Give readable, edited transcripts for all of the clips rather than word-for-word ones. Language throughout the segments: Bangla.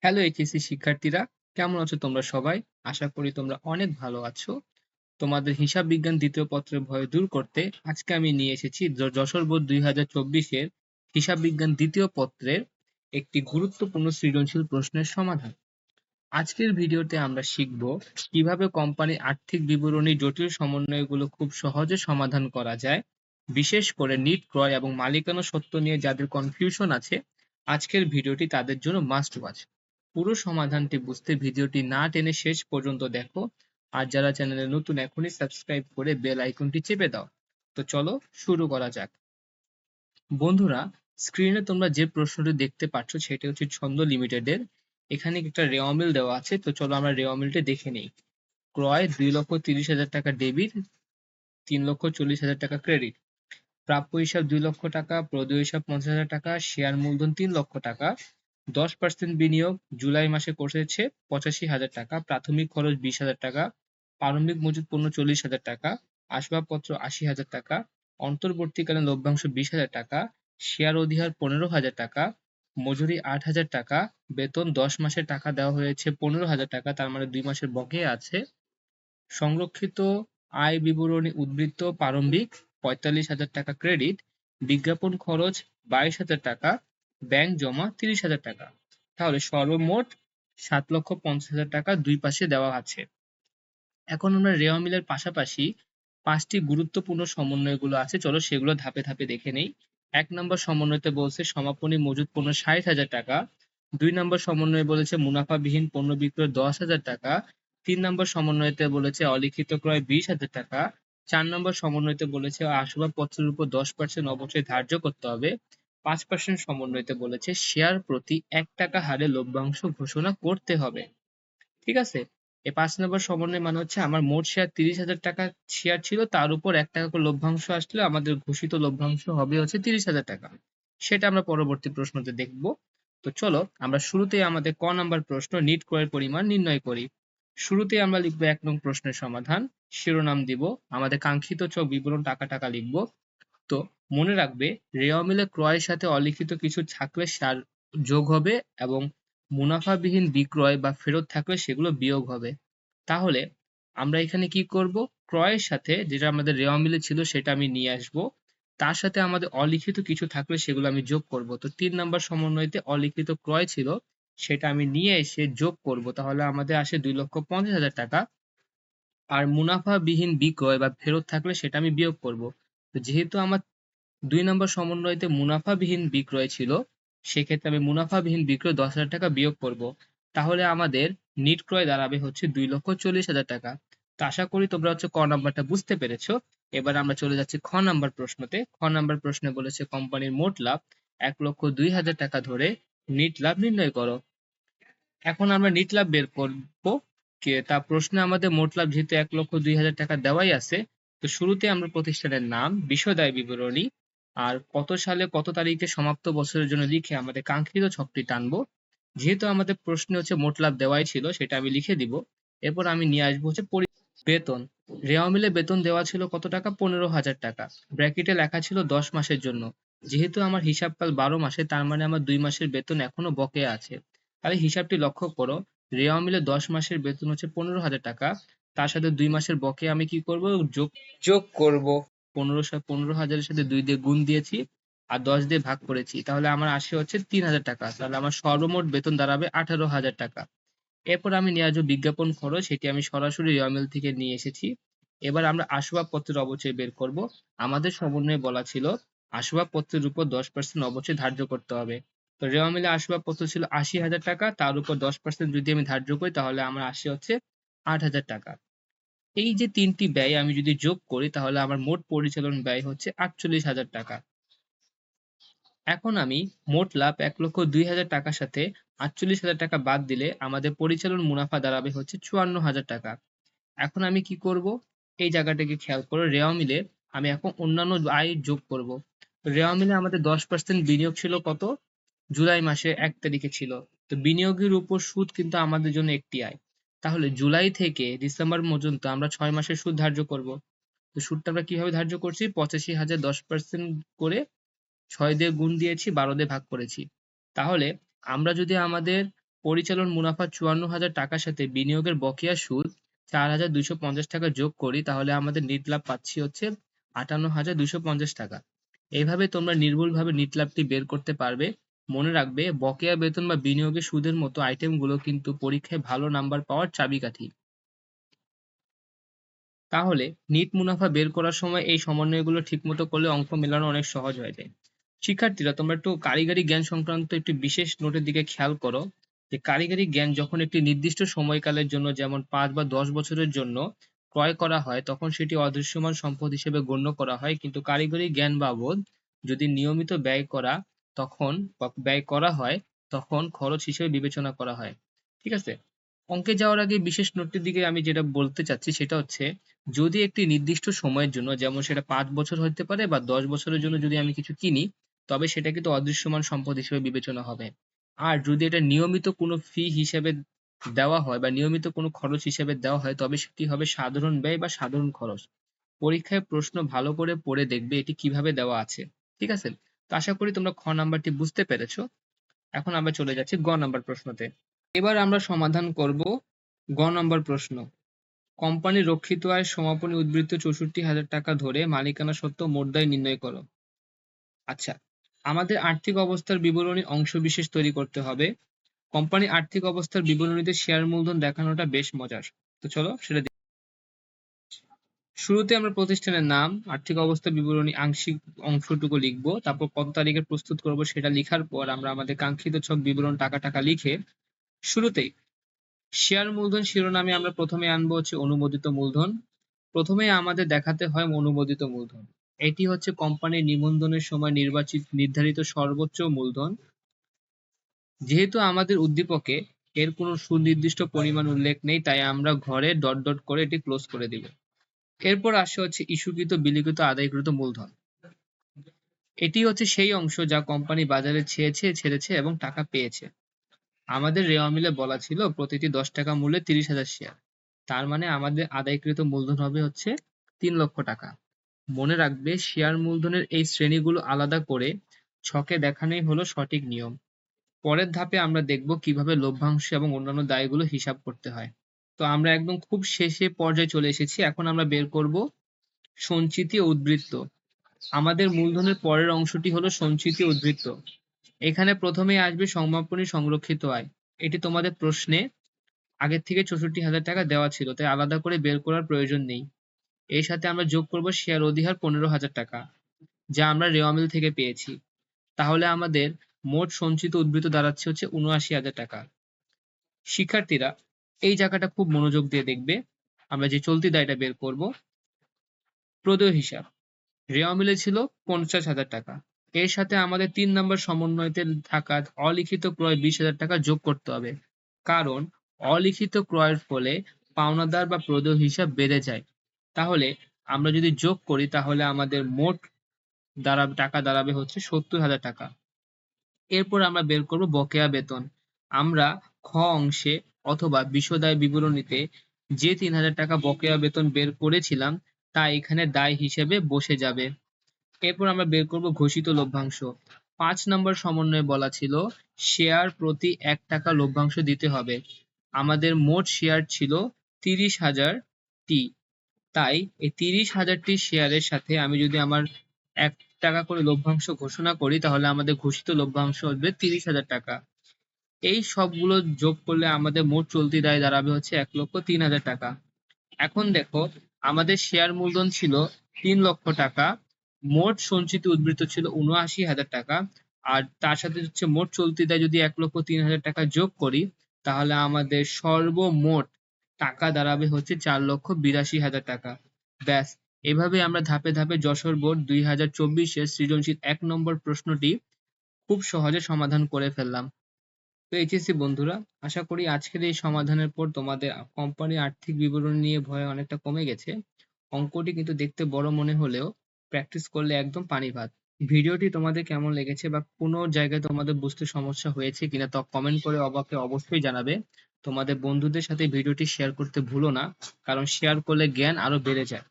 হ্যালো এইচএসসি শিক্ষার্থীরা, কেমন আছো তোমরা সবাই? আশা করি তোমরা অনেক ভালো আছো। তোমাদের হিসাব বিজ্ঞান দ্বিতীয় পত্রের ভয় দূর করতে আজকে আমি নিয়ে এসেছি যশোর বোর্ড 2024-এর হিসাব বিজ্ঞান দ্বিতীয় পত্রের একটি গুরুত্বপূর্ণ সৃজনশীল প্রশ্নের সমাধান। আজকের ভিডিওতে আমরা শিখব কিভাবে কোম্পানির আর্থিক বিবরণী জটিল সমন্বয়গুলো খুব সহজে সমাধান করা যায়। বিশেষ করে নিট ক্রয় এবং মালিকানা সত্ত্ব নিয়ে যাদের কনফিউশন আছে, আজকের ভিডিওটি তাদের জন্য মাস্ট ওয়াচ। পুরো সমাধানটি বুঝতে ভিডিওটি না টেনে শেষ পর্যন্ত দেখো। আর যারা চ্যানেলে নতুন, এখনই সাবস্ক্রাইব করে বেল আইকনটি চেপে দাও। তো চলো শুরু করা যাক। বন্ধুরা, স্ক্রিনে তোমরা যে প্রশ্নটি দেখতে পাচ্ছ সেটা হচ্ছে ছন্দ লিমিটেডের। এখানে একটা রেওয়া মিল দেওয়া আছে, তো চলো আমরা রেওয়া মিলটা দেখে নেই। ক্রয় 2,30,000 টাকা ডেবিট, 3,40,000 টাকা ক্রেডিট। প্রাপ্য হিসাব 2 লক্ষ টাকা, প্রদেয় হিসাব 50,000 টাকা, শেয়ার মূলধন 3 লক্ষ টাকা, 10% বিনিয়োগ জুলাই মাসে করেছে 85,000 টাকা, প্রাথমিক খরচ 20,000 টাকা, প্রারম্ভিক মজুত পণ্য 40,000 টাকা, আসবাবপত্র 80,000 টাকা, অন্তর্বর্তীকালীন লভ্যাংশ 20,000 টাকা, শেয়ার অধিহার 15,000 টাকা, মজুরি 8,000 টাকা, বেতন 10 মাসের টাকা দেওয়া হয়েছে 15,000 টাকা, তার মানে 2 মাসের বকেয়া আছে। সংরক্ষিত আয় বিবরণী উদ্বৃত্ত প্রারম্ভিক 45,000 টাকা ক্রেডিট, বিজ্ঞাপন খরচ 22,000 টাকা, ব্যাংক জমা 30,000 টাকা। তাহলে সর্বমোট 7,50,000 টাকা দুই পাশে দেওয়া আছে। এখন আমরা রেওয়া মিলের পাশাপাশি 5টি গুরুত্বপূর্ণ সমন্বয়গুলো আছে, চলো সেগুলো ধাপে ধাপে দেখে নেই। 1 নম্বর সমন্বয়তে বলছে সমাপনী মজুত পণ্য 60,000 টাকা। 2 নম্বর সমন্বয়ে বলেছে মুনাফাবিহীন পণ্য বিক্রয় 10,000 টাকা। 3 নম্বর সমন্বয়তে বলেছে অলিখিত ক্রয় 20,000 টাকা। 4 নম্বর সমন্বয়তে বলেছে আসবাবপত্রের উপর 10% অবশ্যই ধার্য করতে হবে। 5% সমন্বয়তে বলেছে শেয়ার প্রতি 1 টাকা হারে লভ্যাংশ ঘোষণা করতে হবে। ঠিক আছে? এই 5 নম্বর সমন্বয় মানে হচ্ছে আমার মোট শেয়ার 30,000 টাকা শেয়ার ছিল, তার উপর 1 টাকা করে লভ্যাংশ আসলে আমাদের ঘোষিত লভ্যাংশ হবে হচ্ছে 30,000 টাকা। সেটা আমরা পরবর্তী প্রশ্নতে দেখব। তো চলো আমরা শুরুতেই আমাদের ক নাম্বার প্রশ্ন নিট ক্রয়ের পরিমাণ নির্ণয় করি। শুরুতেই আমরা লিখব 1 নং প্রশ্নের সমাধান, শিরোনাম দিব, আমাদের কাঙ্ক্ষিত বিবরণ টাকা টাকা লিখব। তো মনে রাখবে, রেওয়া মিলে ক্রয়ের সাথে অলিখিত কিছু থাকলে সার যোগ হবে এবং মুনাফাবিহীন বিক্রয় বা ফেরত থাকলে সেগুলো বিয়োগ হবে। তাহলে আমরা এখানে কি করব, ক্রয়ের সাথে যেটা আমাদের রেওয়া মিলে ছিল সেটা আমি নিয়ে আসব, তার সাথে আমাদের অলিখিত কিছু থাকলে সেগুলো আমি যোগ করব। তো 3 নাম্বার সমন্বয়তে অলিখিত ক্রয় ছিল, সেটা আমি নিয়ে এসে যোগ করব, তাহলে আমাদের আসে 2,50,000 টাকা। আর মুনাফাবিহীন বিক্রয় বা ফেরত থাকলে সেটা আমি বিয়োগ করব। তো যেহেতু আমার 2 নম্বর সমন্বয়তে মুনাফাবিহীন বিক্রয় ছিল, সেক্ষেত্রে আমি মুনাফাবিহীন বিক্রয় 10,000 টাকা বিয়োগ করব। তাহলে আমাদের নিট ক্রয় দাঁড়াবে হচ্ছে 2,40,000 টাকা। তো আশা করি তোমরা হচ্ছে ক নাম্বারটা বুঝতে পেরেছো। এবার আমরা চলে যাচ্ছি খ নাম্বার প্রশ্নতে। খ নাম্বার প্রশ্নে বলেছে কোম্পানির মোট লাভ 1,02,000 টাকা ধরে নিট লাভ নির্ণয় করো। এখন আমরা নিট লাভ বের করবো। তা প্রশ্নে আমাদের মোট লাভ যেহেতু 1,02,000 টাকা দেওয়াই আছে, তো শুরুতে আমরা প্রতিষ্ঠানের নাম, বিষয় বিবরণী আর কত সালে কত তারিখে সমাপ্ত বছরের জন্য লিখে আমাদের কাঙ্ক্ষিত ছকটি টানবো। যেহেতু আমাদের প্রশ্নে হচ্ছে মোট লাভ দেওয়াই ছিল, সেটা আমি লিখে দিব। এরপর আমি নিয়ে আসবো হচ্ছে বেতন। রেওয়া মিলে বেতন দেওয়া ছিল কত টাকা, 15,000 টাকা। ব্র্যাকেটে লেখা ছিল 10 মাসের জন্য। যেহেতু আমার হিসাবকাল 12 মাসে, তার মানে আমার 2 মাসের বেতন এখনো বকেয়া আছে। তাহলে হিসাবটি লক্ষ্য করো, রেওয়া মিলে 10 মাসের বেতন হচ্ছে 15,000 টাকা, তার সাথে 2 মাসের বকেয়া আমি কি করব, যোগ যোগ করব। 15,000-এর সাথে 2 দিয়ে গুণ দিয়েছি আর 10 দিয়ে ভাগ করেছি, তাহলে আমার আসে হচ্ছে 3,000 টাকা। তাহলে আমার সর্বমোট বেতন দাঁড়াবে 18,000 টাকা। এরপর আমি নিয়ে আসবো বিজ্ঞাপন খরচ, সেটি আমি সরাসরি রেওয়া মিল থেকে নিয়ে এসেছি। এবার আমরা আসবাবপত্রের অবচয় বের করব। আমাদের সমন্বয়ে বলা ছিল আসবাবপত্রের উপর 10% অবচয় ধার্য করতে হবে। তো রেওয়া মিলে আসবাবপত্র ছিল 80,000 টাকা, তার উপর 10% যদি আমি ধার্য করি তাহলে আমার আসে হচ্ছে 8,000 টাকা। এই যে তিনটি ব্যয় আমি যদি যোগ করি তাহলে আমার মোট পরিচালন ব্যয় হচ্ছে 48,000 টাকা। এখন আমি মোট লাভ 1,02,000 টাকার সাথে 48,000 টাকা বাদ দিলে আমাদের পরিচালন মুনাফা দাঁড়াবে হচ্ছে 54,000 টাকা। এখন আমি কি করব, এই জায়গাটাকে খেয়াল করো, রেওয়া মিলে আমি এখন অন্যান্য আয় যোগ করব। রেওয়া মিলে আমাদের 10% বিনিয়োগ ছিল কত, জুলাই মাসে 1 তারিখে ছিল। তো বিনিয়োগের উপর সুদ কিন্তু আমাদের জন্য একটি আয়। তাহলে জুলাই থেকে ডিসেম্বর পর্যন্ত আমরা 6 মাসের সুদ ধার্য করব। তো সুদটা আমরা কিভাবে ধার্য করছি, 85,000 10% করে 6 দিয়ে গুণ দিয়েছি, 12 দিয়ে ভাগ করেছি। তাহলে আমরা যদি আমাদের পরিচালন মুনাফা ৫৪,০০০ টাকার সাথে বিনিয়োগের বকেয়া সুদ ৪,২৫০ টাকা যোগ করি, তাহলে আমাদের নিট লাভ পাচ্ছি হচ্ছে ৫৮,২৫০ টাকা। এইভাবে তোমরা নির্ভুলভাবে নিট লাভটি বের করতে পারবে। মনে রাখবে, বকেয়া বেতন বা বিনিয়োগের সুদের মতো আইটেমগুলো কিন্তু পরীক্ষায় ভালো নাম্বার পাওয়ার চাবিকাঠি। তাহলে নিট মুনাফা বের করার সময় এই সমন্বয়গুলো ঠিকমতো করলে অঙ্ক মেলানো অনেক সহজ হয়ে যায়। শিক্ষার্থীরা, তোমরা একটু কারিগরি জ্ঞান সংক্রান্ত একটি বিশেষ নোটের দিকে খেয়াল করো যে কারিগরি জ্ঞান যখন একটি নির্দিষ্ট সময়কালের জন্য, যেমন ৫ বা ১০ বছরের জন্য ক্রয় করা হয়, তখন সেটি অদৃশ্যমান সম্পদ হিসেবে গণ্য করা হয়। কিন্তু কারিগরি জ্ঞান বাবদ যদি নিয়মিত ব্যয় করা হয়, তখন খরচ হিসেবে বিবেচনা করা হয়। ঠিক আছে? অঙ্কে যাওয়ার আগে বিশেষ নোটটির দিকে আমি যেটা বলতে চাচ্ছি সেটা হচ্ছে, যদি একটি নির্দিষ্ট সময়ের জন্য, যেমন সেটা ৫ বছর হতে পারে বা ১০ বছরের জন্য যদি আমি কিছু কিনি, তবে সেটা কিন্তু অদৃশ্যমান সম্পদ হিসেবে বিবেচনা হবে। আর যদি এটা নিয়মিত কোনো ফি হিসেবে দেওয়া হয় বা নিয়মিত কোনো খরচ হিসেবে দেওয়া হয়, তবে সেটি হবে সাধারণ ব্যয় বা সাধারণ খরচ। পরীক্ষায় প্রশ্ন ভালো করে পড়ে দেখবে এটি কিভাবে দেওয়া আছে। ঠিক আছে? তো আশা করি তোমরা খ নাম্বারটি বুঝতে পেরেছো। এখন আমরা চলে যাচ্ছি গ নাম্বার প্রশ্নতে। এবার আমরা সমাধান করব গ নম্বর প্রশ্ন। কোম্পানির রক্ষিত আয় সমাপনী উদ্বৃত্ত ৬৪,০০০ টাকা ধরে মালিকানা সত্ত্ব মোট দায় নির্ণয় করো। আচ্ছা, আমাদের আর্থিক অবস্থার বিবরণী অংশবিশেষ তৈরি করতে হবে। কোম্পানির আর্থিক অবস্থার বিবরণীতে শেয়ার মূলধন দেখানোটা বেশ মজার। তো চলো সেটা দেখি। শুরুতে আমরা প্রতিষ্ঠানের নাম, আর্থিক অবস্থা বিবরণী আংশিক অংশটুকু লিখবো, তারপর কত তারিখে প্রস্তুত করব সেটা লিখার পর আমরা আমাদের কাঙ্ক্ষিত ছক বিবরণ টাকা টাকা লিখে শুরুতেই শেয়ার মূলধন শিরোনামে আমরা প্রথমে আনবো হচ্ছে অনুমোদিত মূলধন। প্রথমে আমাদের দেখাতে হয় অনুমোদিত মূলধন। এটি হচ্ছে কোম্পানির নিবন্ধনের সময় নির্ধারিত সর্বোচ্চ মূলধন। যেহেতু আমাদের উদ্দীপকে এর কোনো সুনির্দিষ্ট পরিমাণ উল্লেখ নেই, তাই আমরা ঘরে ডট ডট করে এটি ক্লোজ করে দিব। এরপর আসে হচ্ছে ইস্যুকৃত, বিলিকৃত, আদায়কৃত মূলধন। এটি হচ্ছে সেই অংশ যা কোম্পানি বাজারে ছেড়েছে এবং টাকা পেয়েছে। আমাদের রেওয়া মিলে বলা ছিল প্রতিটি ১০ টাকা মূল্যে ৩০,০০০ শেয়ার। তার মানে আমাদের আদায়কৃত মূলধন হবে হচ্ছে ৩ লক্ষ টাকা। মনে রাখবে, শেয়ার মূলধনের এই শ্রেণীগুলো আলাদা করে ছকে দেখানোই হলো সঠিক নিয়ম। পরের ধাপে আমরা দেখব কিভাবে লভ্যাংশ এবং অন্যান্য দায়গুলো হিসাব করতে হয়। তো আমরা একদম খুব শেষে পর্যায়ে চলে এসেছি। এখন আমরা বের করব সঞ্চিতি ও উদ্বৃত্ত। আমাদের মূলধনের পরের অংশটি হলো সঞ্চিতি ও উদ্বৃত্ত। এখানে প্রথমেই আসবে সমাপনী সংরক্ষিত আয়। এটি তোমাদের প্রশ্নে আগের থেকে ৬৪,০০০ টাকা দেওয়া ছিল, তাই আলাদা করে বের করার প্রয়োজন নেই। এর সাথে আমরা যোগ করব শেয়ার অধিহার ১৫,০০০ টাকা, যা আমরা রেওয়া মিল থেকে পেয়েছি। তাহলে আমাদের মোট সঞ্চিত উদ্বৃত্ত দাঁড়াচ্ছে হচ্ছে ৭৯,০০০ টাকা। শিক্ষার্থীরা, এই জায়গাটা খুব মনোযোগ দিয়ে দেখবে। আমরা যে চলতি দায়টা বের করব, প্রদেয় হিসাব। রেওয়া মিলে ছিল ৫০,০০০ টাকা। এর সাথে আমাদের ৩ নম্বর সমন্বয়তে থাকা অলিখিত ক্রয় ২০,০০০ টাকা যোগ করতে হবে। কারণ অলিখিত ক্রয়ের ফলে পাওনাদার বা প্রদেয় হিসাব বেড়ে যায়। তাহলে আমরা যদি যোগ করি, তাহলে আমাদের মোট টাকা দাঁড়াবে হচ্ছে ৭০,০০০ টাকা। এরপর আমরা বের করব বকেয়া বেতন। আমরা খ অংশে অথবা বিশদায় বিবরণীতে যে ৩,০০০ টাকা বকেয়া বেতন বের করেছিলাম, তা এখানে দায় হিসেবে বসে যাবে। এরপর আমরা বের করব ঘোষিত লভ্যাংশ। ৫ নম্বর সমন্বয়ে বলা ছিল শেয়ার প্রতি ১ টাকা লভ্যাংশ দিতে হবে। আমাদের মোট শেয়ার ছিল ৩০,০০০টি। তাই এই ৩০,০০০টি শেয়ারের সাথে আমি যদি আমার ১ টাকা করে লভ্যাংশ ঘোষণা করি, তাহলে আমাদের ঘোষিত লভ্যাংশ হবে ৩০,০০০ টাকা। এই সবগুলো যোগ করলে আমাদের মোট চলতি দায় দাঁড়াবে হচ্ছে ১,০৩,০০০ টাকা। এখন দেখো, আমাদের শেয়ার মূলধন ছিল ৩ লক্ষ টাকা, মোট সঞ্চিত উদ্বৃত্ত ছিল ৭৯,০০০ টাকা, আর তার সাথে হচ্ছে মোট চলতি দায় যদি ১,০৩,০০০ টাকা যোগ করি, তাহলে আমাদের সর্বমোট টাকা দাঁড়াবে হচ্ছে ৪,৮২,০০০ টাকা। ব্যাস, এভাবে আমরা ধাপে ধাপে যশোর বোর্ড ২০২৪-এর সৃজনশীল ১ নম্বর প্রশ্নটি খুব সহজে সমাধান করে ফেললাম। তো এইচএসসি বন্ধুরা, আশা করি আজকের এই সমাধানের পর তোমাদের কোম্পানির আর্থিক বিবরণ নিয়ে ভয় অনেকটা কমে গেছে। অঙ্কটি কিন্তু দেখতে বড় মনে হলেও প্র্যাকটিস করলে একদম পানি ভাত। ভিডিওটি তোমাদের কেমন লেগেছে বা কোনো জায়গায় তোমাদের বুঝতে সমস্যা হয়েছে কিনা, তা কমেন্ট করে আমাকে অবশ্যই জানাবে। তোমাদের বন্ধুদের সাথে ভিডিওটি শেয়ার করতে ভুলো না, কারণ শেয়ার করলে জ্ঞান আরো বেড়ে যায়।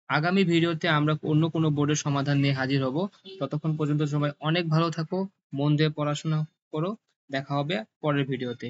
আগামী ভিডিওতে আমরা অন্য কোনো বোর্ডের সমাধান নিয়ে হাজির হব। ততক্ষণ পর্যন্ত সবাই অনেক ভালো থাকো, মন দিয়ে পড়াশোনা করো। দেখা হবে পরের ভিডিওতে।